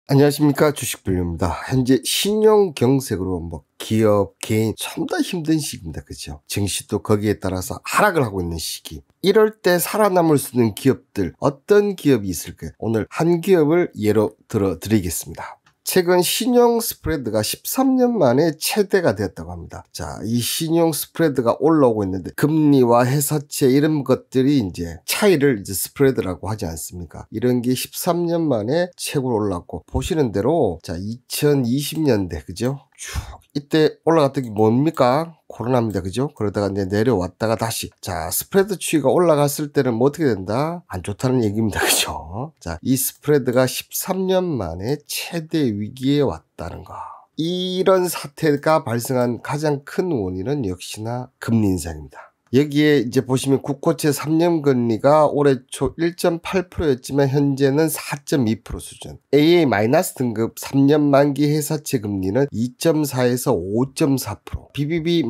안녕하십니까, 주식불류입니다. 현재 신용경색으로 기업, 개인 전부 다 힘든 시기입니다. 그죠? 증시도 거기에 따라서 하락을 하고 있는 시기. 이럴 때 살아남을 수 있는 기업들, 어떤 기업이 있을까요? 오늘 한 기업을 예로 들어드리겠습니다. 최근 신용 스프레드가 13년 만에 최대가 되었다고 합니다. 자, 이 신용 스프레드가 올라오고 있는데 금리와 회사채 이런 것들이 이제 차이를 스프레드라고 하지 않습니까? 이런 게 13년 만에 최고로 올랐고, 보시는 대로 자, 2020년대 그죠? 쭉 이때 올라갔던 게 뭡니까? 코로나입니다. 그죠? 그러다가 이제 내려왔다가 다시 자, 스프레드 추이가 올라갔을 때는 어떻게 된다? 안 좋다는 얘기입니다. 그죠? 자, 이 스프레드가 13년 만에 최대 위기에 왔다는 거. 이런 사태가 발생한 가장 큰 원인은 역시나 금리 인상입니다. 여기에 이제 보시면 국고채 3년 금리가 올해 초 1.8%였지만 현재는 4.2% 수준. AA- 등급 3년 만기 회사채 금리는 2.4에서 5.4%. BBB-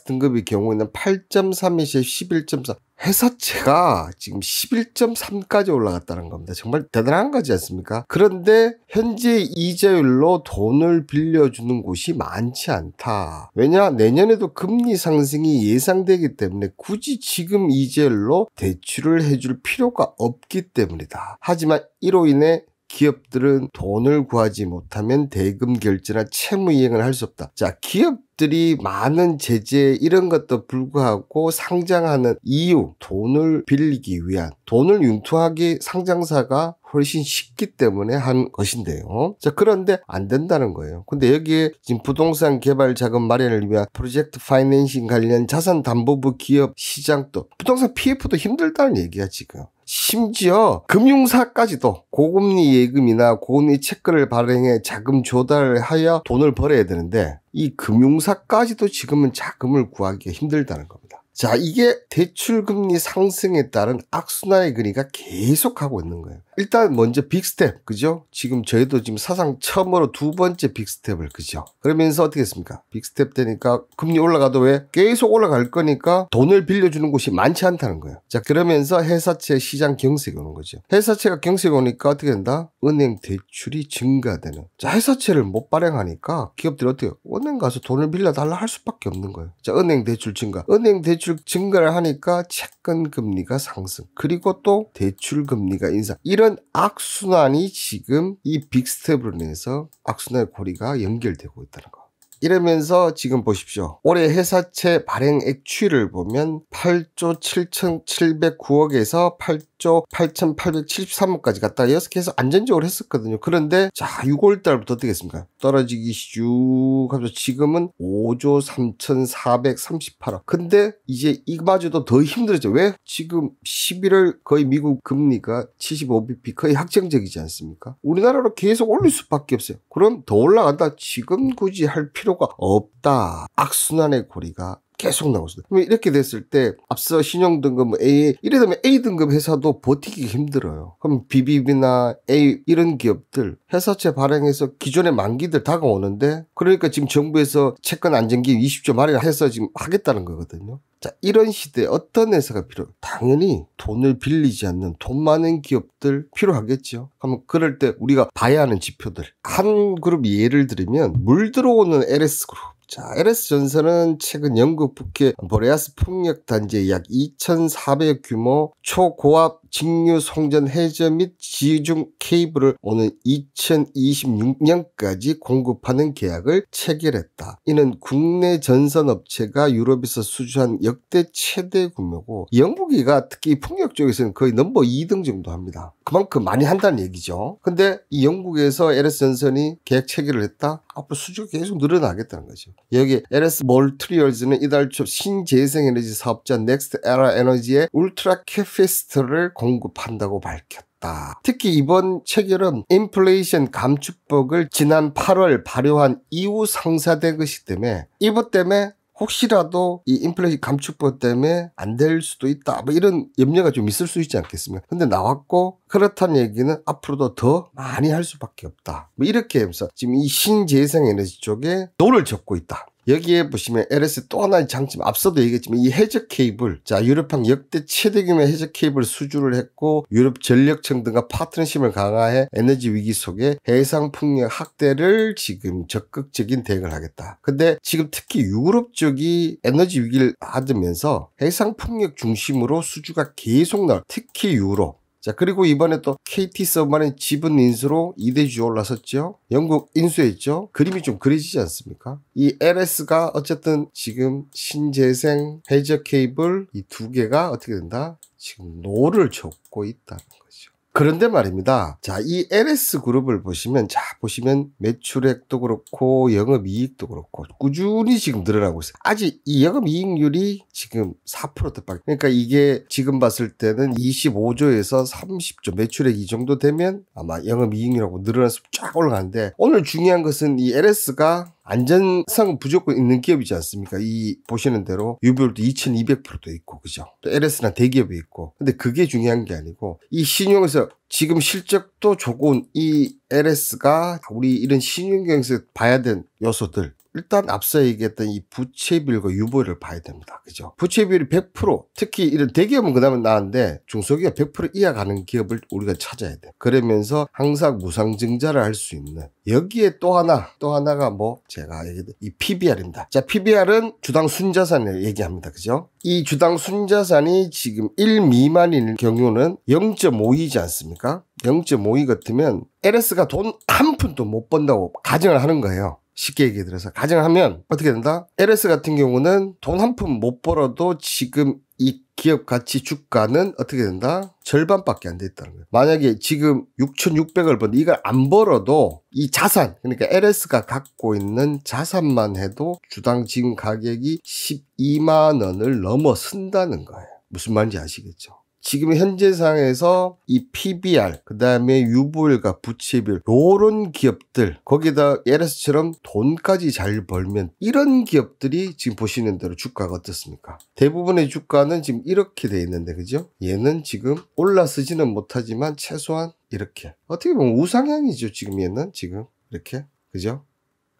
등급의 경우에는 8.3에서 11.4. 회사채가 지금 11.3까지 올라갔다는 겁니다. 정말 대단한 거지 않습니까? 그런데 현재 이자율로 돈을 빌려주는 곳이 많지 않다. 왜냐? 내년에도 금리 상승이 예상되기 때문에 굳이 지금 이자율로 대출을 해줄 필요가 없기 때문이다. 하지만 이로 인해 기업들은 돈을 구하지 못하면 대금 결제나 채무 이행을 할 수 없다. 자, 기업들이 많은 제재 이런 것도 불구하고 상장하는 이유, 돈을 빌리기 위한, 돈을 융통하게 상장사가 훨씬 쉽기 때문에 한 것인데요. 자, 그런데 안 된다는 거예요. 근데 여기에 지금 부동산 개발 자금 마련을 위한 프로젝트 파이낸싱 관련 자산담보부 기업 시장도, 부동산 PF도 힘들다는 얘기야 지금. 심지어 금융사까지도 고금리 예금이나 고금리 채권을 발행해 자금 조달을 하여 돈을 벌어야 되는데 이 금융사까지도 지금은 자금을 구하기가 힘들다는 겁니다. 자, 이게 대출금리 상승에 따른 악순환의 그리가 계속하고 있는 거예요. 일단 먼저 빅스텝, 그죠? 지금 저희도 지금 사상 처음으로 두 번째 빅스텝을, 그죠? 그러면서 어떻게 했습니까? 빅스텝 되니까 금리 올라가도 왜? 계속 올라갈 거니까 돈을 빌려주는 곳이 많지 않다는 거예요. 자, 그러면서 회사채 시장 경색이 오는 거죠. 회사채가 경색이 오니까 어떻게 된다? 은행 대출이 증가되는. 자, 회사채를 못 발행하니까 기업들이 어떻게 해요? 은행 가서 돈을 빌려달라 할 수밖에 없는 거예요. 자, 은행 대출 증가. 은행 대출 증가를 하니까 채권 금리가 상승. 그리고 또 대출 금리가 인상. 이런 악순환이 지금 이 빅스텝으로 인해서 악순환의 고리가 연결되고 있다는 거. 이러면서 지금 보십시오. 올해 회사채 발행액 추이를 보면 8조 7,709억에서 8조 8,873억까지 갔다가 6개에서 안정적으로 했었거든요. 그런데 자, 6월 달부터 어떻게 했습니까? 떨어지기 쭉 하면서 지금은 5조 3,438억. 근데 이제 이마저도 더 힘들어져. 왜? 지금 11월 거의 미국 금리가 75bp 거의 확정적이지 않습니까? 우리나라로 계속 올릴 수밖에 없어요. 그럼 더 올라간다. 지금 굳이 할 필요가 없다. 악순환의 고리가 계속 나오고 있어요. 그럼 이렇게 됐을 때 앞서 신용등급 A, 이래되면 A등급 회사도 버티기 힘들어요. 그럼 BBB나 A 이런 기업들 회사채 발행해서 기존의 만기들 다가오는데, 그러니까 지금 정부에서 채권 안정기 20조 마련해서 지금 하겠다는 거거든요. 자, 이런 시대에 어떤 회사가 필요해요? 당연히 돈을 빌리지 않는 돈 많은 기업들 필요하겠죠. 그럼 그럴 때 우리가 봐야 하는 지표들. 한 그룹 예를 들면 물 들어오는 LS그룹. 자, LS전선은 최근 영국 북해 보레아스 풍력단지의 약 2,400억 규모 초고압 직류 송전 해저 및 지중 케이블을 오는 2026년까지 공급하는 계약을 체결했다. 이는 국내 전선업체가 유럽에서 수주한 역대 최대 규모고, 영국이가 특히 풍력 쪽에서는 거의 넘버 2등 정도 합니다. 그만큼 많이 한다는 얘기죠. 근데 이 영국에서 LS전선이 계약 체결을 했다? 앞으로 수주가 계속 늘어나겠다는 거죠. 여기 LS 몰트리얼즈는 이달 초 신재생에너지 사업자 넥스트 에라 에너지의 울트라 캐피스트를 공급한다고 밝혔다. 특히 이번 체결은 인플레이션 감축법을 지난 8월 발효한 이후 성사된 것이기 때문에 이것 때문에 혹시라도 이 인플레이션 감축법 때문에 안 될 수도 있다. 이런 염려가 좀 있을 수 있지 않겠습니까? 근데 나왔고, 그렇다는 얘기는 앞으로도 더 많이 할 수밖에 없다. 뭐 이렇게 하면서 지금 이 신재생에너지 쪽에 노를 젓고 있다. 여기에 보시면 LS 또 하나의 장점, 앞서도 얘기했지만 이 해저 케이블, 자 유럽항 역대 최대 규모의 해저 케이블 수주를 했고 유럽 전력청 등과 파트너십을 강화해 에너지 위기 속에 해상 풍력 확대를 지금 적극적인 대응을 하겠다. 근데 지금 특히 유럽 쪽이 에너지 위기를 받으면서 해상 풍력 중심으로 수주가 계속 특히 유럽. 자, 그리고 이번에 또 KT 서브마린 지분 인수로 2대 주주 올라섰죠. 영국 인수했죠. 그림이 좀 그려지지 않습니까? 이 LS가 어쨌든 지금 신재생, 해저 케이블 이 두 개가 어떻게 된다? 지금 노를 젓고 있다는 거죠. 그런데 말입니다. 자, 이 LS그룹을 보시면, 보시면 매출액도 그렇고 영업이익도 그렇고 꾸준히 지금 늘어나고 있어요. 아직 이 영업이익률이 지금 4%대밖에. 그러니까 이게 지금 봤을 때는 25조에서 30조 매출액 이 정도 되면 아마 영업이익률하고 늘어나서 쫙 올라가는데, 오늘 중요한 것은 이 LS가 안전성 무조건 있는 기업이지 않습니까? 이 보시는 대로 유보율도 2200%도 있고, 그죠? 또 LS는 대기업이 있고. 근데 그게 중요한 게 아니고 이 신용에서 지금 실적도 좋은 이 LS가 우리 이런 신용경에서 봐야 되는 요소들, 일단 앞서 얘기했던 이 부채비율과 유보율을 봐야 됩니다. 그죠? 부채비율이 100%, 특히 이런 대기업은 그나마 나은데 중소기업 100% 이하 가는 기업을 우리가 찾아야 돼. 그러면서 항상 무상증자를 할 수 있는, 여기에 또 하나가 뭐 제가 얘기했던 이 PBR입니다. 자, PBR은 주당 순자산을 얘기합니다. 그죠? 이 주당 순자산이 지금 1 미만인 경우는 0.5이지 않습니까? 0.5이 같으면 LS가 돈 한 푼도 못 번다고 가정을 하는 거예요. 쉽게 얘기 들어서 가정을 하면 어떻게 된다? LS 같은 경우는 돈 한 푼 못 벌어도 지금 이 기업 가치 주가는 어떻게 된다? 절반밖에 안 됐다는 거예요. 만약에 지금 6,600을 버는데 이걸 안 벌어도 이 자산, 그러니까 LS가 갖고 있는 자산만 해도 주당 지금 가격이 12만 원을 넘어선다는 거예요. 무슨 말인지 아시겠죠? 지금 현재 상황에서 이 PBR, 그 다음에 유보율과 부채비율, 요런 기업들, 거기다 LS처럼 돈까지 잘 벌면 이런 기업들이 지금 보시는 대로 주가가 어떻습니까? 대부분의 주가는 지금 이렇게 돼 있는데, 그죠? 얘는 지금 올라서지는 못하지만 최소한 이렇게. 어떻게 보면 우상향이죠, 지금 얘는. 지금. 이렇게. 그죠?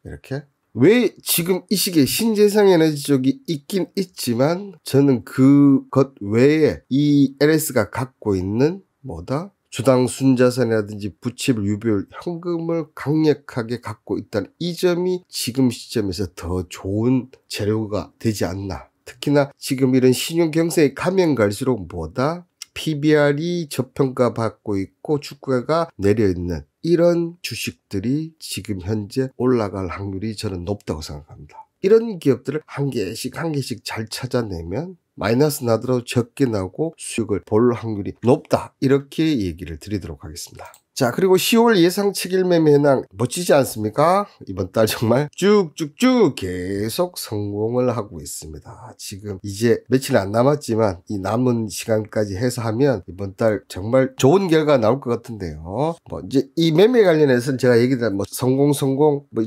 이렇게. 왜 지금 이 시기에 신재생 에너지 쪽이 있긴 있지만 저는 그것 외에 이 LS가 갖고 있는 주당 순자산이라든지 부채비율, 유보율, 현금을 강력하게 갖고 있다는 이 점이 지금 시점에서 더 좋은 재료가 되지 않나. 특히나 지금 이런 신용 경색에 가면 갈수록 PBR이 저평가 받고 있고 주가가 내려있는 이런 주식들이 지금 현재 올라갈 확률이 저는 높다고 생각합니다. 이런 기업들을 한 개씩 잘 찾아내면 마이너스 나더라도 적게 나고 수익을 볼 확률이 높다, 이렇게 얘기를 드리도록 하겠습니다. 자, 그리고 10월 예상 책일 매매 현황 멋지지 않습니까? 이번 달 정말 쭉쭉쭉 계속 성공을 하고 있습니다. 지금 이제 며칠 안 남았지만 이 남은 시간까지 해서 하면 이번 달 정말 좋은 결과 나올 것 같은데요. 이제 이 매매 관련해서는 제가 얘기드린 성공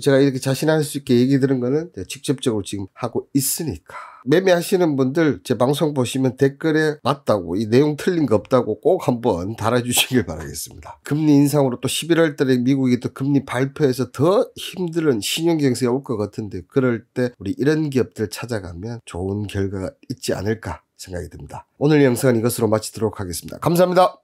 제가 이렇게 자신할 수 있게 얘기 들은 거는 직접적으로 지금 하고 있으니까. 매매하시는 분들 제 방송 보시면 댓글에 맞다고, 이 내용 틀린 거 없다고 꼭 한번 달아주시길 바라겠습니다. 금리 인상으로 또 11월 달에 미국이 또 금리 발표해서 더 힘든 신용경색이 올 것 같은데, 그럴 때 우리 이런 기업들 찾아가면 좋은 결과가 있지 않을까 생각이 듭니다. 오늘 영상은 이것으로 마치도록 하겠습니다. 감사합니다.